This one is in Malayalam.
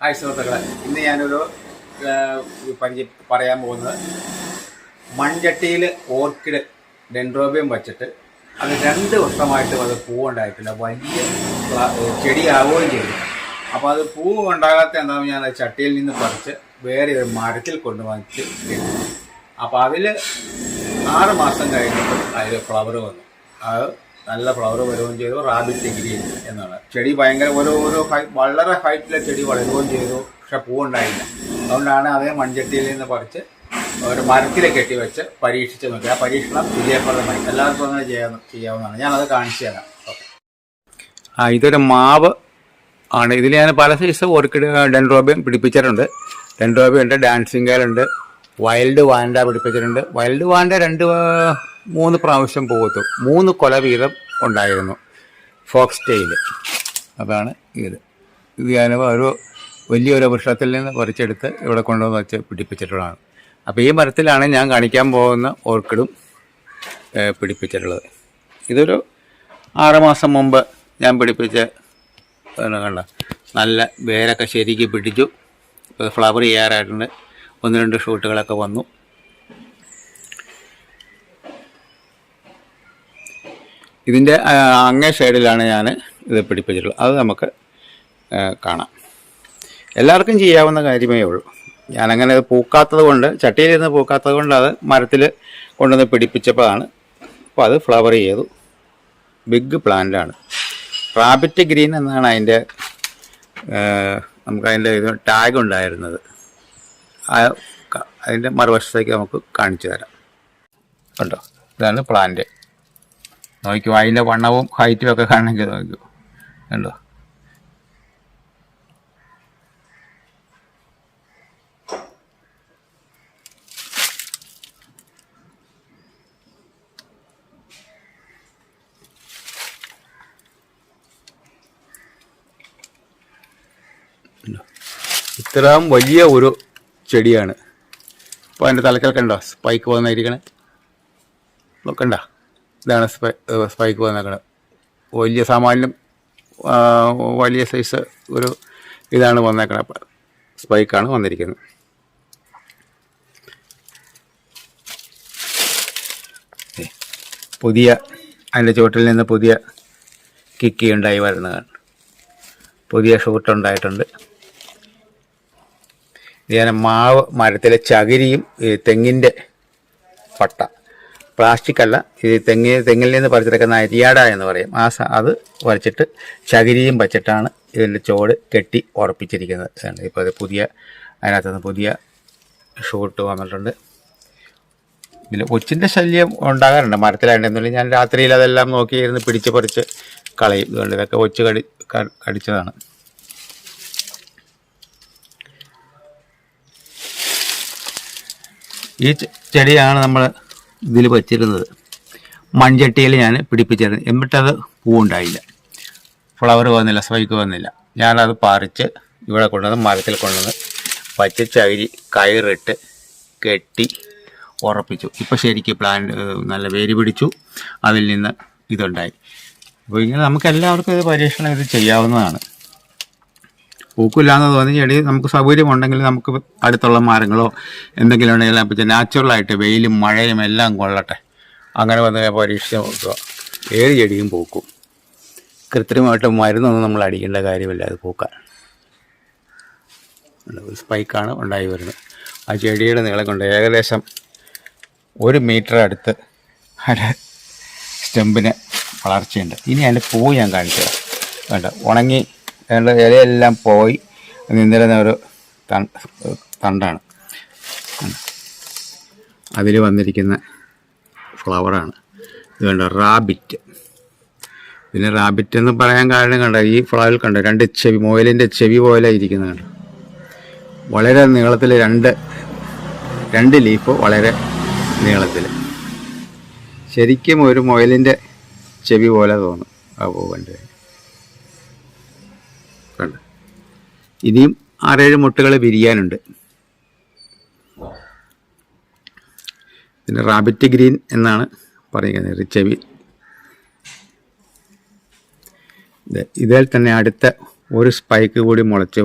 ഹായ് സുഹൃത്തുക്കളെ, ഇന്ന് ഞാനൊരു പറയാൻ പോകുന്നത് മൺചട്ടിയിൽ ഓർക്കിഡ് ഡെൻഡ്രോബിയം വച്ചിട്ട് അത് 2 വർഷമായിട്ടും അത് പൂവുണ്ടായിട്ടില്ല. വലിയ ചെടിയാവുകയും ചെയ്തു. അപ്പോൾ അത് പൂവ് ഉണ്ടാകാത്ത എന്താണെന്ന് ഞാൻ ചട്ടിയിൽ നിന്ന് പറിച്ച് വേറെ ഒരു മരത്തിൽ കൊണ്ടുവന്നിട്ട് ഇട്ടു. അപ്പോൾ അതിൽ 6 മാസം കഴിഞ്ഞപ്പോൾ അതിൽ ഫ്ലവർ വന്നു. അത് നല്ല ഫ്ലവർ വരികയും ചെയ്തു. റാബിറ്റ് ഗ്രീൻ എന്നാണ് ചെടി. ഭയങ്കര വളരെ ഹൈറ്റിലെ ചെടി വളരുകയും ചെയ്തു. പക്ഷെ പൂവുണ്ടായില്ല. അതുകൊണ്ടാണ് അതേ മൺചട്ടിയിൽ നിന്ന് പറിച്ച് ഒരു മരത്തിലെ കെട്ടിവെച്ച് പരീക്ഷിച്ച് നോക്കി. ആ പരീക്ഷണം വിജയപ്രദമായി. എല്ലാവർക്കും അങ്ങനെ ചെയ്യാവുന്നതാണ്. ഞാനത് കാണിച്ചു തരാം. ഓക്കെ. ഇതൊരു മാവ് ആണ്. ഇതിൽ ഞാൻ പല സൈസ് ഓർക്കിഡ് ഡെൻഡ്രോബിയം പിടിപ്പിച്ചിട്ടുണ്ട്. ഡെൻഡ്രോബിയം ഉണ്ട്, ഡാൻസിംഗേലുണ്ട്, വൈൽഡ് വാൻഡ പിടിപ്പിച്ചിട്ടുണ്ട്. വൈൽഡ് വാൻഡ 2-3 പ്രാവശ്യം പോകത്തു. 3 കൊല വീതം ഉണ്ടായിരുന്നു ഫോക്സ് ടെയിൽ. അതാണ് ഇത് ഞാൻ വലിയൊരു വൃക്ഷത്തിൽ നിന്ന് പറിച്ചെടുത്ത് ഇവിടെ കൊണ്ടുവന്ന് വെച്ച് പിടിപ്പിച്ചിട്ടുള്ളതാണ്. അപ്പോൾ ഈ മരത്തിലാണ് ഞാൻ കാണിക്കാൻ പോകുന്ന ഓർക്കിഡും പിടിപ്പിച്ചിട്ടുള്ളത്. ഇതൊരു 6 മാസം മുമ്പ് ഞാൻ പിടിപ്പിച്ച കണ്ട നല്ല വേരൊക്കെ ശരിക്ക് പിടിച്ചു. ഫ്ലവർ ചെയ്യാറായിട്ടുണ്ട്. 1-2 ഷൂട്ടുകളൊക്കെ വന്നു. ഇതിൻ്റെ അങ്ങേ സൈഡിലാണ് ഞാൻ ഇത് പിടിപ്പിച്ചിട്ടുള്ളത്. അത് നമുക്ക് കാണാം. എല്ലാവർക്കും ചെയ്യാവുന്ന കാര്യമേ ഉള്ളൂ. ഞാനങ്ങനെ അത് പൂക്കാത്തത് കൊണ്ട്, ചട്ടിയിലിരുന്ന് പൂക്കാത്തത് കൊണ്ട് അത് മരത്തിൽ കൊണ്ടുവന്ന് പിടിപ്പിച്ചപ്പോഴാണ്. അപ്പോൾ അത് ഫ്ലവർ ചെയ്തു. ബിഗ് പ്ലാന്റാണ്. റാബിറ്റ് ഗ്രീൻ എന്നാണ് അതിൻ്റെ നമുക്കതിൻ്റെ ഇത് ടാഗ് ഉണ്ടായിരുന്നത്. അതിൻ്റെ മറുവശത്തേക്ക് നമുക്ക് കാണിച്ചു തരാം. കണ്ടോ, ഇതാണ് പ്ലാന്റ്. നോക്കിയോ, അതിൻ്റെ വണ്ണവും ഹൈറ്റും ഒക്കെ കാണണമെങ്കിൽ നോക്കൂ. കണ്ടോ, ഇത്രയും വലിയ ഒരു ചെടിയാണ്. അപ്പോൾ അതിൻ്റെ തലക്കൽ കണ്ടോ സ്പൈക്ക് വന്നിരിക്കണേ. നോക്കണ്ട, ഇതാണ് സ്പൈക്ക് വന്നേക്കണത്. വലിയ സാമാന്യം വലിയ സൈസ് ഒരു ഇതാണ് വന്നേക്കണത്. സ്പൈക്കാണ് വന്നിരിക്കുന്നത്. പുതിയ അതിൻ്റെ ചുവട്ടിൽ നിന്ന് പുതിയ കിക്കി ഉണ്ടായി വരുന്നതാണ്. പുതിയ ഷൂട്ടുണ്ടായിട്ടുണ്ട്. ഞാൻ മാവ് മരത്തിലെ ചകിരിയും തെങ്ങിൻ്റെ പട്ട, പ്ലാസ്റ്റിക് അല്ല, ഇത് തെങ്ങിൽ നിന്ന് പറിച്ചെടുക്കുന്ന അരിയാട എന്ന് പറയും. അത് വരച്ചിട്ട് ചകിരിയും വച്ചിട്ടാണ് ഇതിൻ്റെ ചോട് കെട്ടി ഉറപ്പിച്ചിരിക്കുന്നത്. ഇപ്പോൾ അത് അതിനകത്തുനിന്ന് പുതിയ ഷൂട്ട് വന്നിട്ടുണ്ട്. ഇതിൽ ഒച്ചിൻ്റെ ശല്യം ഉണ്ടാകാറുണ്ട് മരത്തിലായിട്ടുണ്ടെന്നുണ്ടെങ്കിൽ ഞാൻ രാത്രിയിൽ അതെല്ലാം നോക്കിയിരുന്ന് പിടിച്ച് പറിച്ച് കളയും. ഇതുകൊണ്ട് ഇതൊക്കെ ഒച്ച് കടിച്ചതാണ്. ഈ ചെടിയാണ് നമ്മൾ ഇതിൽ വച്ചിരുന്നത്. മൺചട്ടിയിൽ ഞാൻ പിടിപ്പിച്ചിരുന്നത്. എന്നിട്ടത് പൂവുണ്ടായില്ല, ഫ്ലവർ വന്നില്ല, സ്പൈക്ക് വന്നില്ല. ഞാനത് പറിച്ച് ഇവിടെ കൊണ്ടുവന്ന് മരത്തിൽ കൊണ്ടുവന്ന് പച്ച ചകിരി കയറിട്ട് കെട്ടി ഉറപ്പിച്ചു. ഇപ്പോൾ ശരിക്കും പ്ലാന്റ് നല്ല വേര് പിടിച്ചു. അതിൽ നിന്ന് ഇതുണ്ടായി. അപ്പോൾ ഇങ്ങനെ നമുക്ക് എല്ലാവർക്കും ഇത് പരീക്ഷണം ഇത് ചെയ്യാവുന്നതാണ്. പൂക്കില്ലാന്ന് തോന്നി ചെടി നമുക്ക് സൗകര്യമുണ്ടെങ്കിൽ നമുക്ക് അടുത്തുള്ള മരങ്ങളോ എന്തെങ്കിലും ഉണ്ടെങ്കിൽ അപ്പോൾ നാച്ചുറലായിട്ട് വെയിലും മഴയും എല്ലാം കൊള്ളട്ടെ. അങ്ങനെ വന്ന് പരീക്ഷിച്ച് നോക്കുക. ഏത് ചെടിയും പൂക്കും. കൃത്രിമമായിട്ട് മരുന്നൊന്നും നമ്മൾ അടിക്കേണ്ട കാര്യമില്ല അത് പൂക്കാൻ. സ്പൈക്കാണ് ഉണ്ടായി വരുന്നത്. ആ ചെടിയുടെ നീളം കൊണ്ട് ഏകദേശം 1 മീറ്റർ അടുത്ത് സ്റ്റെമ്പിന് വളർച്ചയുണ്ട്. ഇനി അതിൻ്റെ പൂ ഞാൻ കാണിച്ചു തരാം. വേണ്ട, ഉണങ്ങി അതിൻ്റെ ഇലയെല്ലാം പോയി നിന്നിരുന്ന ഒരു തണ്ടാണ്. അതിൽ വന്നിരിക്കുന്ന ഫ്ലവറാണ് ഇത്. കണ്ടോ, റാബിറ്റ്. പിന്നെ റാബിറ്റ് എന്ന് പറയാൻ കാരണം കണ്ടോ, ഈ ഫ്ലവറിൽ കണ്ടോ 2 ചെവി, മുയലിൻ്റെ ചെവി പോലെ ഇരിക്കുന്നുണ്ട്. വളരെ നീളത്തിൽ 2 ലീഫ് വളരെ നീളത്തിൽ. ശരിക്കും ഒരു മുയലിൻ്റെ ചെവി പോലെ തോന്നും ആ പൂ കണ്ട്. കണ്ട് ഇനിയും 6-7 മുട്ടുകൾ വിരിയാനുണ്ട്. പിന്നെ റാബിറ്റ് ഗ്രീൻ എന്നാണ് പറയുന്നത് ചെവി. ഇതിൽ തന്നെ അടുത്ത ഒരു സ്പൈക്ക് കൂടി മുളച്ച്